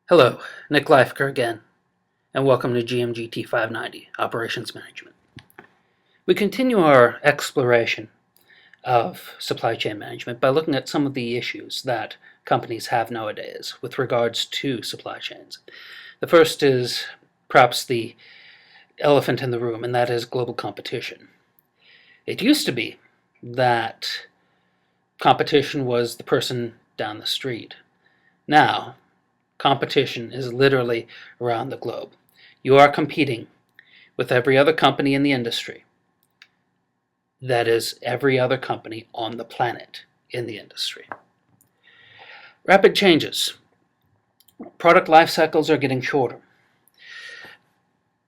Hello, Nick Leifker again, and welcome to GMGT 590, Operations Management. We continue our exploration of supply chain management by looking at some of the issues that companies have nowadays with regards to supply chains. The first is perhaps the elephant in the room, and that is global competition. It used to be that competition was the person down the street. Now, competition is literally around the globe. You are competing with every other company in the industry. That is, every other company on the planet in the industry. Rapid changes. Product life cycles are getting shorter.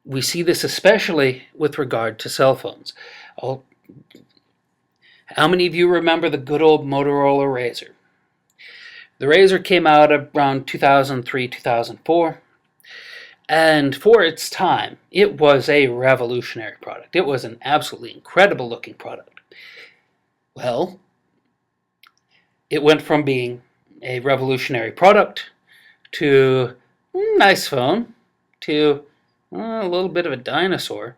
We see this especially with regard to cell phones. How many of you remember the good old Motorola Razr? The Razr came out around 2003, 2004, and for its time, it was a revolutionary product. It was an absolutely incredible looking product. Well, it went from being a revolutionary product to nice phone to a little bit of a dinosaur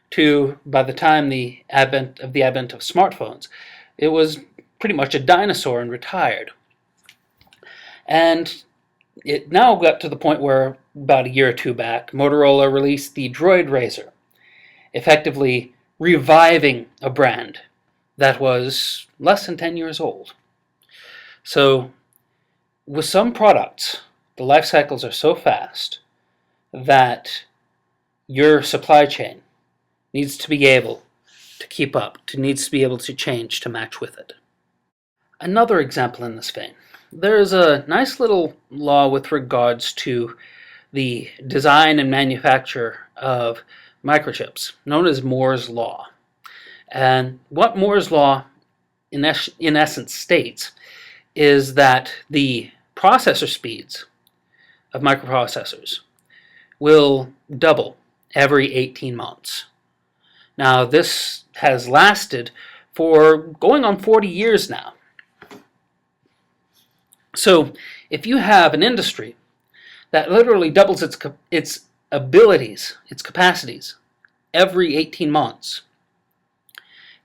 to, by the time the advent of smartphones, it was pretty much a dinosaur and retired. And it now got to the point where, about a year or two back, Motorola released the Droid Razr, effectively reviving a brand that was less than 10 years old. So, with some products, the life cycles are so fast that your supply chain needs to be able to keep up, needs to be able to change to match with it. Another example in this vein. There's a nice little law with regards to the design and manufacture of microchips, known as Moore's Law. And what Moore's Law, in essence, states is that the processor speeds of microprocessors will double every 18 months. Now, this has lasted for going on 40 years now. So if you have an industry that literally doubles its abilities, its capacities, every 18 months,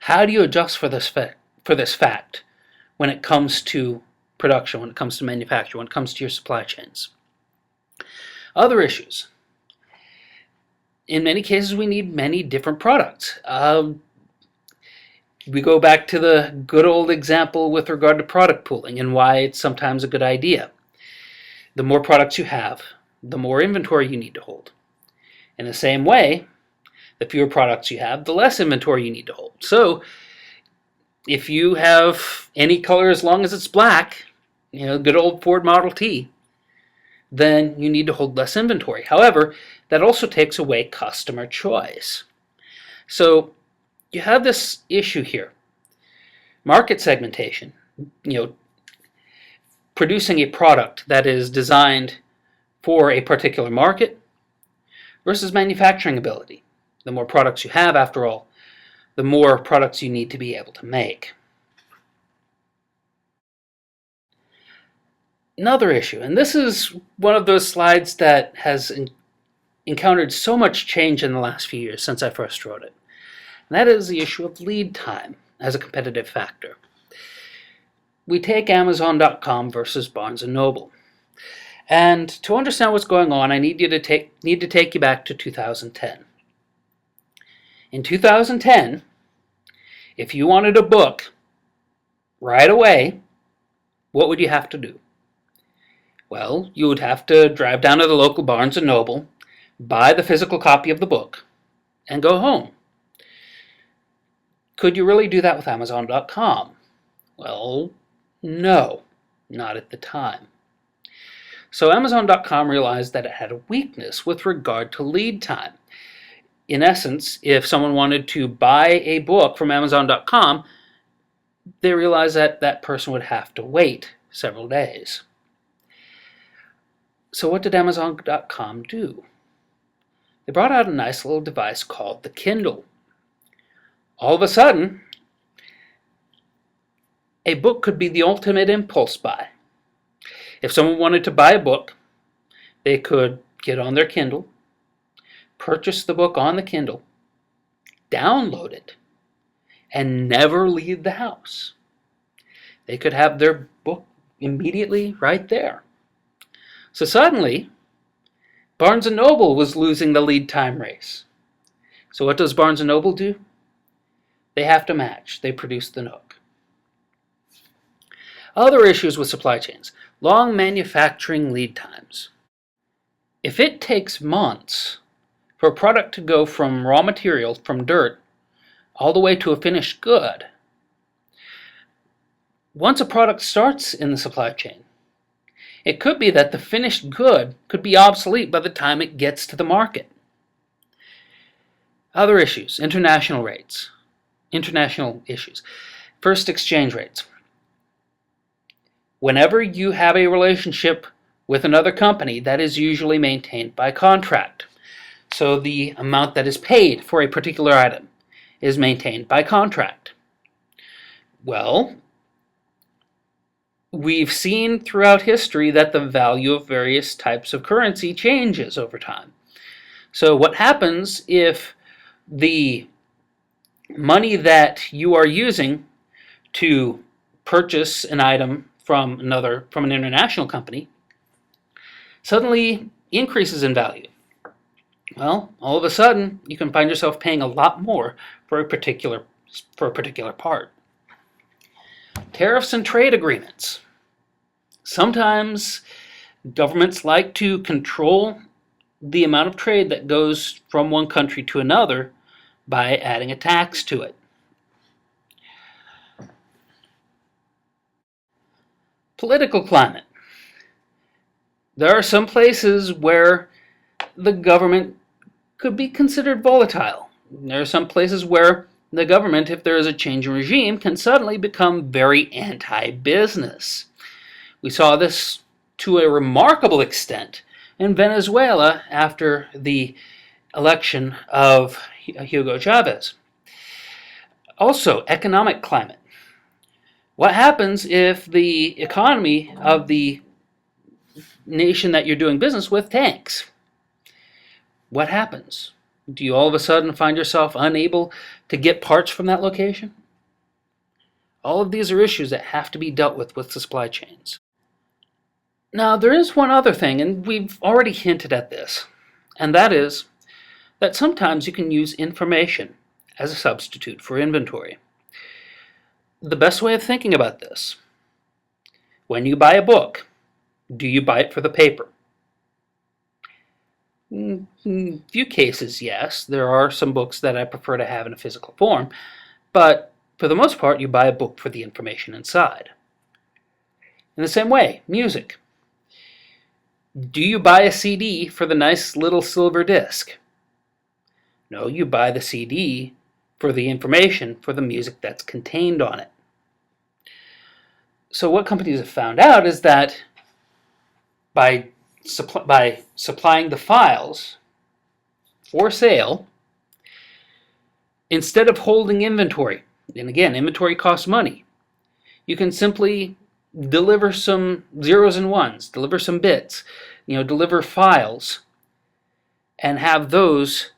how do you adjust for this fact when it comes to production, when it comes to manufacture, when it comes to your supply chains? Other issues. In many cases, we need many different products. We go back to the good old example with regard to product pooling and why it's sometimes a good idea. The more products you have, the more inventory you need to hold. In the same way, the fewer products you have, the less inventory you need to hold. So, if you have any color as long as it's black, good old Ford Model T, then you need to hold less inventory. However, that also takes away customer choice. So, you have this issue here. Market segmentation, producing a product that is designed for a particular market versus manufacturing ability. The more products you have, after all, the more products you need to be able to make. Another issue, and this is one of those slides that has encountered so much change in the last few years since I first wrote it. And that is the issue of lead time as a competitive factor. We take Amazon.com versus Barnes & Noble. And to understand what's going on, I need to take you back to 2010. In 2010, if you wanted a book right away, what would you have to do? Well, you would have to drive down to the local Barnes & Noble, buy the physical copy of the book, and go home. Could you really do that with Amazon.com? Well, no, not at the time. So Amazon.com realized that it had a weakness with regard to lead time. In essence, if someone wanted to buy a book from Amazon.com, they realized that that person would have to wait several days. So what did Amazon.com do? They brought out a nice little device called the Kindle. All of a sudden, a book could be the ultimate impulse buy. If someone wanted to buy a book, They could get on their Kindle, purchase the book on the Kindle, download it, and never leave the house. They could have their book immediately right there. So suddenly, Barnes & Noble was losing the lead time race. So what does Barnes & Noble do? They have to match. They produce the Nook. Other issues with supply chains. Long manufacturing lead times. If it takes months for a product to go from raw material, from dirt, all the way to a finished good, once a product starts in the supply chain, it could be that the finished good could be obsolete by the time it gets to the market. Other issues, international rates, international issues. First, exchange rates. Whenever you have a relationship with another company, that is usually maintained by contract. So the amount that is paid for a particular item is maintained by contract. Well, we've seen throughout history that the value of various types of currency changes over time. So what happens if the money that you are using to purchase an item from an international company suddenly increases in value? Well, all of a sudden you can find yourself paying a lot more for a particular part. Tariffs and trade agreements. Sometimes governments like to control the amount of trade that goes from one country to another by adding a tax to it. Political climate. There are some places where the government could be considered volatile. There are some places where the government, if there is a change in regime, can suddenly become very anti-business. We saw this to a remarkable extent in Venezuela after the election of Hugo Chavez. Also, economic climate. What happens if the economy of the nation that you're doing business with tanks? What happens? Do you all of a sudden find yourself unable to get parts from that location? All of these are issues that have to be dealt with the supply chains. Now, there is one other thing, and we've already hinted at this, and that is that sometimes you can use information as a substitute for inventory. The best way of thinking about this: when you buy a book, do you buy it for the paper? In a few cases, yes. There are some books that I prefer to have in a physical form, but for the most part, you buy a book for the information inside. In the same way, music. Do you buy a CD for the nice little silver disc? No, you buy the CD for the information, for the music that's contained on it. So what companies have found out is that by supplying the files for sale, instead of holding inventory, and again, inventory costs money, you can simply deliver some zeros and ones, deliver some bits, deliver files, and have those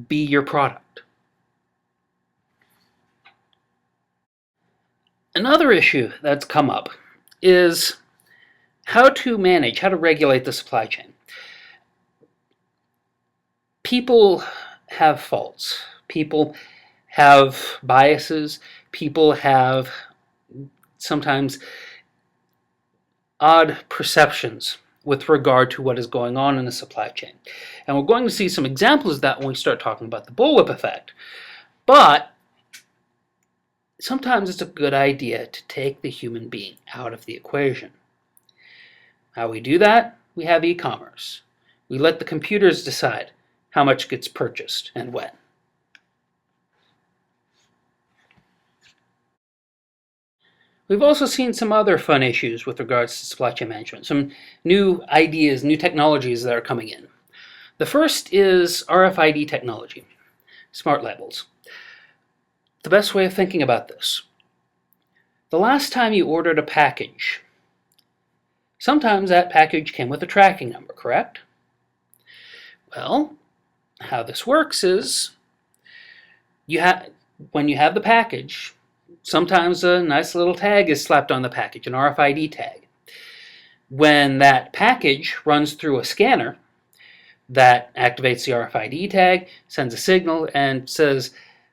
be your product. Another issue that's come up is how to regulate the supply chain. People have faults. People have biases. People have sometimes odd perceptions with regard to what is going on in the supply chain. And we're going to see some examples of that when we start talking about the bullwhip effect. But sometimes it's a good idea to take the human being out of the equation. How we do that? We have e-commerce. We let the computers decide how much gets purchased and when. We've also seen some other fun issues with regards to supply chain management, some new ideas, new technologies that are coming in. The first is RFID technology, smart labels. The best way of thinking about this: the last time you ordered a package, sometimes that package came with a tracking number, correct? Well, how this works is when you have the package, sometimes a nice little tag is slapped on the package, an RFID tag. When that package runs through a scanner, that activates the RFID tag, sends a signal, and says,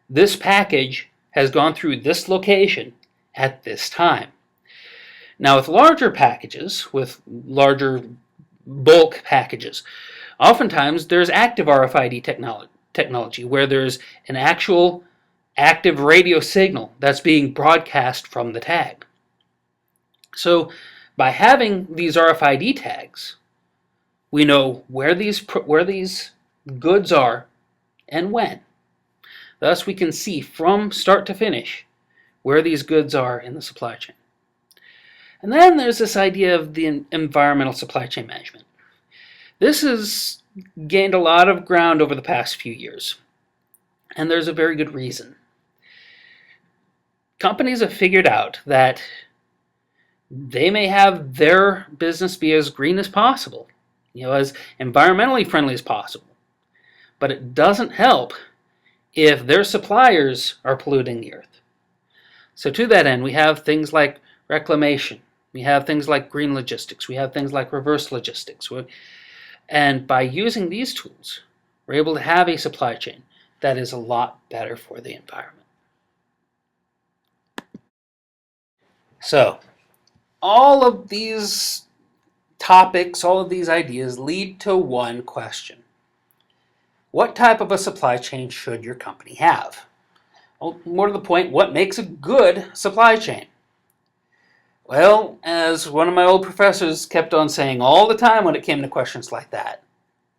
this package has gone through this location at this time. Now, with larger packages, with larger bulk packages, oftentimes there's active RFID technology where there's an actual active radio signal that's being broadcast from the tag. So by having these RFID tags, we know where these goods are and when. Thus, we can see from start to finish where these goods are in the supply chain. And then there's this idea of the environmental supply chain management. This has gained a lot of ground over the past few years, and there's a very good reason. Companies have figured out that they may have their business be as green as possible, as environmentally friendly as possible, but it doesn't help if their suppliers are polluting the earth. So to that end, we have things like reclamation, we have things like green logistics, we have things like reverse logistics. And by using these tools, we're able to have a supply chain that is a lot better for the environment. So, all of these topics, all of these ideas lead to one question. What type of a supply chain should your company have? Well, more to the point, what makes a good supply chain? Well, as one of my old professors kept on saying all the time when it came to questions like that,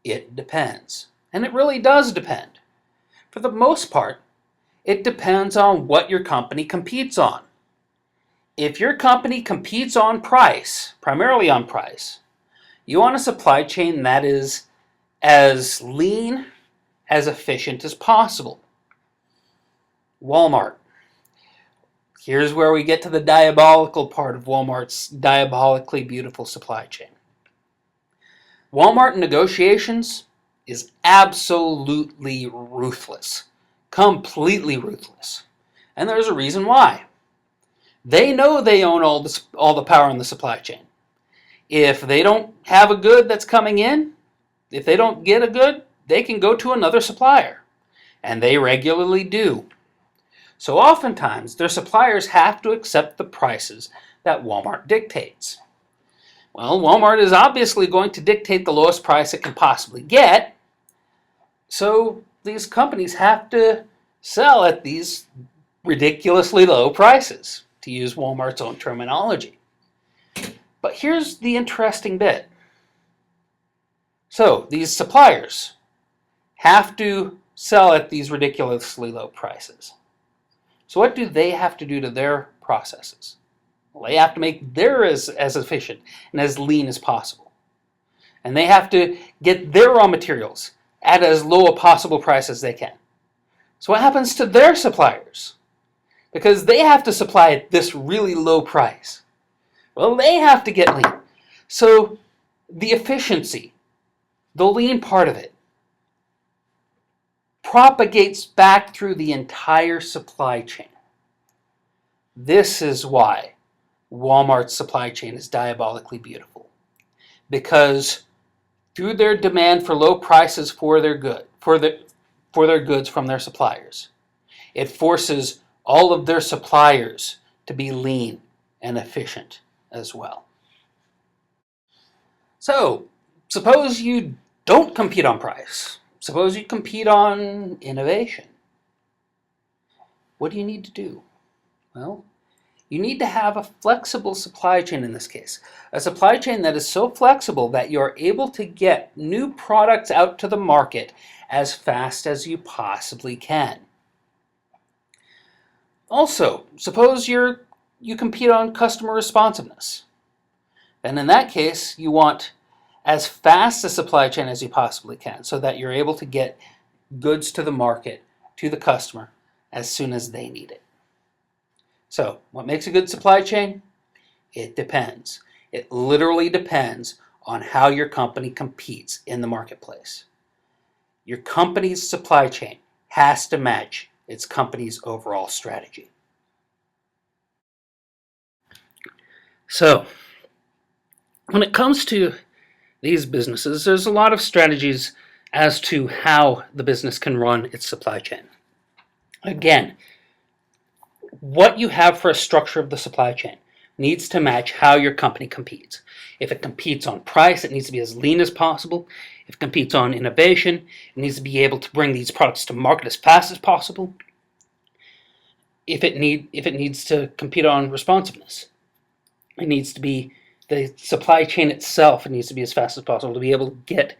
it depends. And it really does depend. For the most part, it depends on what your company competes on. If your company competes on price, primarily on price, you want a supply chain that is as lean, as efficient as possible. Walmart. Here's where we get to the diabolical part of Walmart's diabolically beautiful supply chain. Walmart negotiations is absolutely ruthless. Completely ruthless. And there's a reason why. They know they own all the power in the supply chain. If they don't have a good that's coming in, if they don't get a good, they can go to another supplier. And they regularly do. So oftentimes, their suppliers have to accept the prices that Walmart dictates. Well, Walmart is obviously going to dictate the lowest price it can possibly get, so these companies have to sell at these ridiculously low prices, to use Walmart's own terminology. But here's the interesting bit. So these suppliers have to sell at these ridiculously low prices. So what do they have to do to their processes? Well, they have to make theirs as efficient and as lean as possible. And they have to get their raw materials at as low a possible price as they can. So what happens to their suppliers? Because they have to supply at this really low price. Well, they have to get lean. So the efficiency, the lean part of it, propagates back through the entire supply chain. This is why Walmart's supply chain is diabolically beautiful. Because through their demand for low prices for their goods from their suppliers, it forces all of their suppliers to be lean and efficient as well. So, suppose you don't compete on price. Suppose you compete on innovation. What do you need to do? Well, you need to have a flexible supply chain in this case. A supply chain that is so flexible that you're able to get new products out to the market as fast as you possibly can. Also, suppose you compete on customer responsiveness. Then in that case, you want as fast a supply chain as you possibly can so that you're able to get goods to the market, to the customer, as soon as they need it. So, what makes a good supply chain? It depends. It literally depends on how your company competes in the marketplace. Your company's supply chain has to match its company's overall strategy. So, when it comes to these businesses, there's a lot of strategies as to how the business can run its supply chain. Again, what you have for a structure of the supply chain needs to match how your company competes. If it competes on price, it needs to be as lean as possible. If it competes on innovation, it needs to be able to bring these products to market as fast as possible. If it needs to compete on responsiveness, it needs to be the supply chain itself. It needs to be as fast as possible to be able to get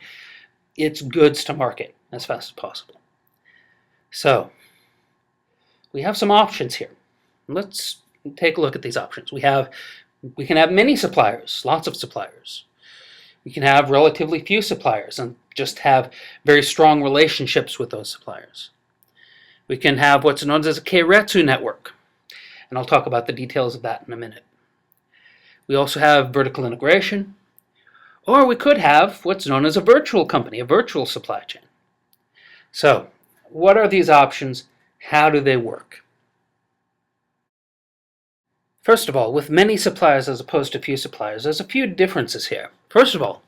its goods to market as fast as possible. So, we have some options here. Let's take a look at these options. We can have many suppliers, lots of suppliers. We can have relatively few suppliers and just have very strong relationships with those suppliers. We can have what's known as a keiretsu network, and I'll talk about the details of that in a minute. We also have vertical integration, or we could have what's known as a virtual company, a virtual supply chain. So, what are these options? How do they work? First of all, with many suppliers as opposed to few suppliers, there's a few differences here. First of all,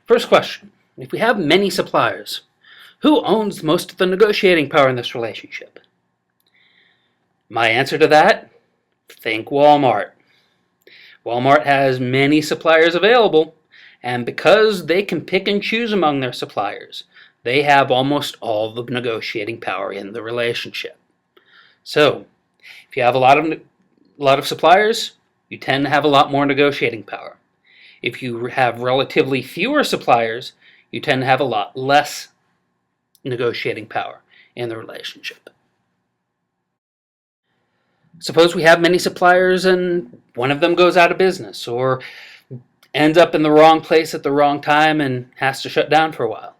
first question, if we have many suppliers, who owns most of the negotiating power in this relationship? My answer to that? Think Walmart. Walmart has many suppliers available, and because they can pick and choose among their suppliers, they have almost all the negotiating power in the relationship. So, if you have a lot of suppliers, you tend to have a lot more negotiating power. If you have relatively fewer suppliers, you tend to have a lot less negotiating power in the relationship. Suppose we have many suppliers and one of them goes out of business or ends up in the wrong place at the wrong time and has to shut down for a while.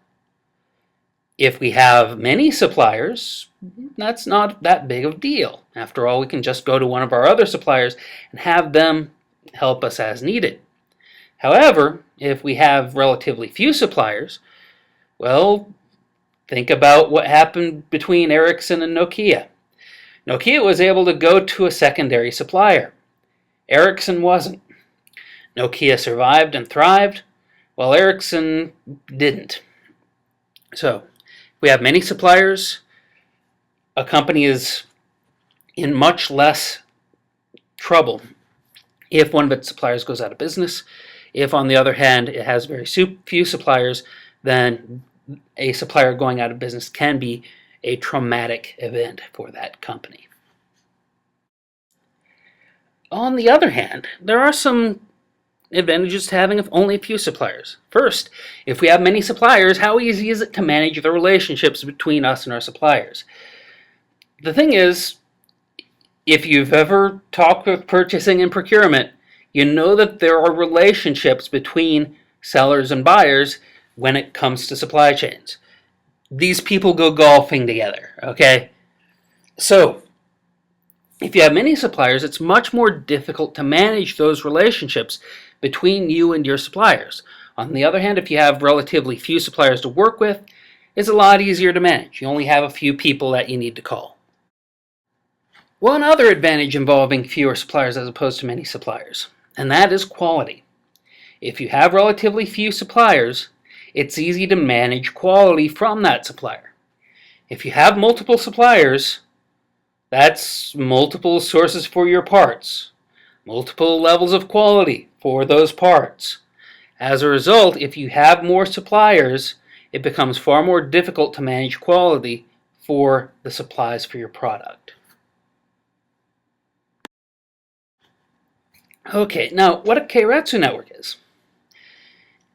If we have many suppliers, that's not that big of a deal. After all, we can just go to one of our other suppliers and have them help us as needed. However, if we have relatively few suppliers, well, think about what happened between Ericsson and Nokia. Nokia was able to go to a secondary supplier. Ericsson wasn't. Nokia survived and thrived, while Ericsson didn't. So, if we have many suppliers, a company is in much less trouble if one of its suppliers goes out of business. If, on the other hand, it has very few suppliers, then a supplier going out of business can be a traumatic event for that company. On the other hand, there are some advantages to having only a few suppliers. First, if we have many suppliers, how easy is it to manage the relationships between us and our suppliers? The thing is, if you've ever talked with purchasing and procurement, you know that there are relationships between sellers and buyers when it comes to supply chains. These people go golfing together, okay? So, if you have many suppliers, it's much more difficult to manage those relationships between you and your suppliers. On the other hand, if you have relatively few suppliers to work with, it's a lot easier to manage. You only have a few people that you need to call. One other advantage involving fewer suppliers as opposed to many suppliers, and that is quality. If you have relatively few suppliers, it's easy to manage quality from that supplier. If you have multiple suppliers, that's multiple sources for your parts, multiple levels of quality for those parts. As a result, if you have more suppliers, it becomes far more difficult to manage quality for the supplies for your product. Okay, now what a keiretsu network is.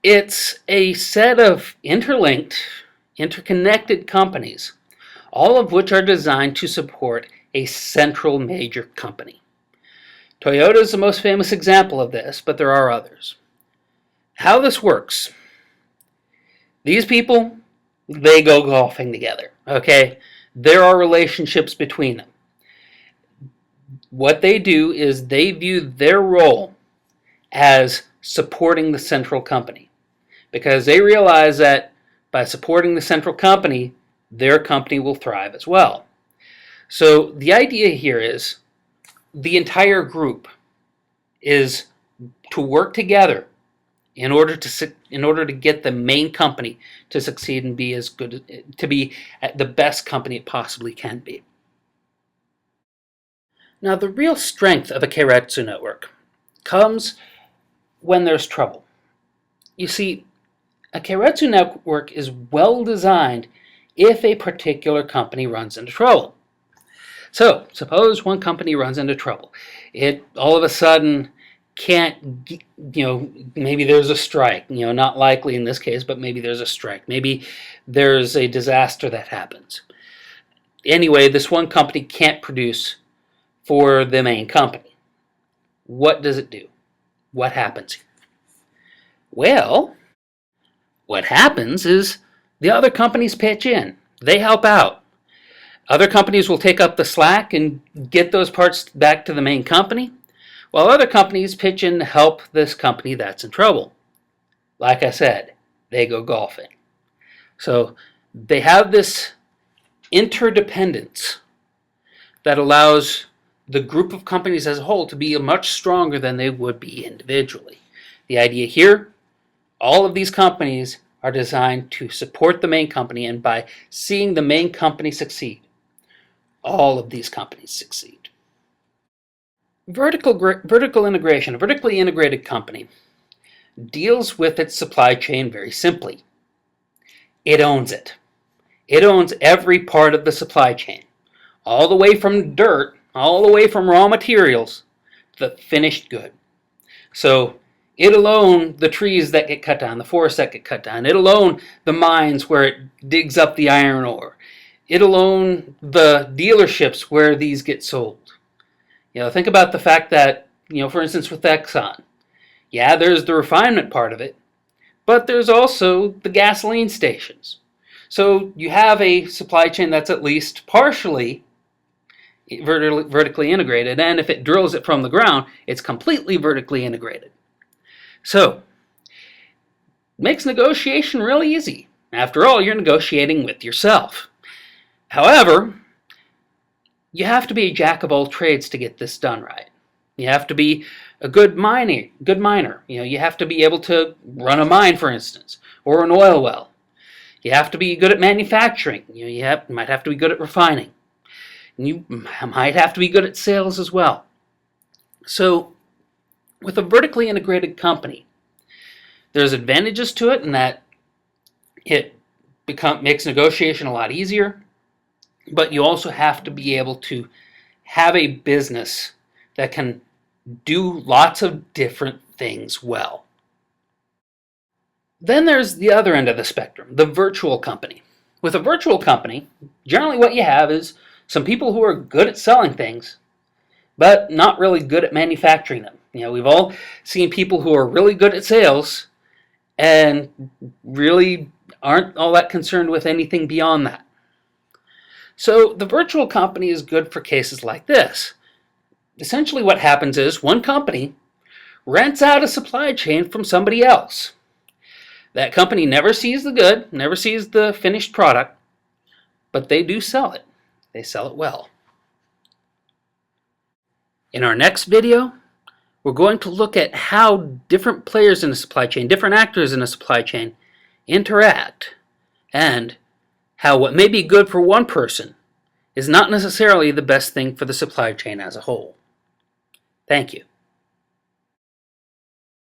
It's a set of interlinked, interconnected companies, all of which are designed to support a central major company. Toyota is the most famous example of this, but there are others. How this works, these people, they go golfing together, okay? There are relationships between them. What they do is they view their role as supporting the central company, because they realize that By supporting the central company, their company will thrive as well. So the idea here is the entire group is to work together in order to get the main company to succeed and be as good, to be the best company it possibly can be. Now, the real strength of a keiretsu network comes when there's trouble. You see, a keiretsu network is well designed if a particular company runs into trouble. So, suppose one company runs into trouble. It all of a sudden can't, maybe there's a strike, not likely in this case, but maybe there's a strike. Maybe there's a disaster that happens. Anyway, this one company can't produce for the main company. What does it do? What happens? Well, what happens is the other companies pitch in. They help out. Other companies will take up the slack and get those parts back to the main company, while other companies pitch in to help this company that's in trouble. Like I said, they go golfing. So they have this interdependence that allows the group of companies as a whole to be much stronger than they would be individually. The idea here, all of these companies are designed to support the main company, and by seeing the main company succeed, all of these companies succeed. Vertical integration, a vertically integrated company, deals with its supply chain very simply. It owns it. It owns every part of the supply chain, all the way from dirt, all the way from raw materials to the finished good. So it'll own the trees that get cut down, the forests that get cut down. It'll own the mines where it digs up the iron ore. It'll own the dealerships where these get sold. Think about the fact that, for instance, with Exxon, yeah, there's the refinement part of it, but there's also the gasoline stations. So you have a supply chain that's at least partially vertically integrated, and if it drills it from the ground, it's completely vertically integrated. So, makes negotiation really easy. After all, you're negotiating with yourself. However, you have to be a jack of all trades to get this done right. You have to be a good miner. You have to be able to run a mine, for instance, or an oil well. You have to be good at manufacturing. You might have to be good at refining. And you might have to be good at sales as well. So, with a vertically integrated company, there's advantages to it in that it makes negotiation a lot easier. But you also have to be able to have a business that can do lots of different things well. Then there's the other end of the spectrum, the virtual company. With a virtual company, generally what you have is some people who are good at selling things, but not really good at manufacturing them. We've all seen people who are really good at sales and really aren't all that concerned with anything beyond that. So the virtual company is good for cases like this. Essentially what happens is one company rents out a supply chain from somebody else. That company never sees the good, never sees the finished product, but they do sell it. They sell it well. In our next video, we're going to look at how different players in a supply chain, different actors in a supply chain, interact, and how what may be good for one person is not necessarily the best thing for the supply chain as a whole. Thank you.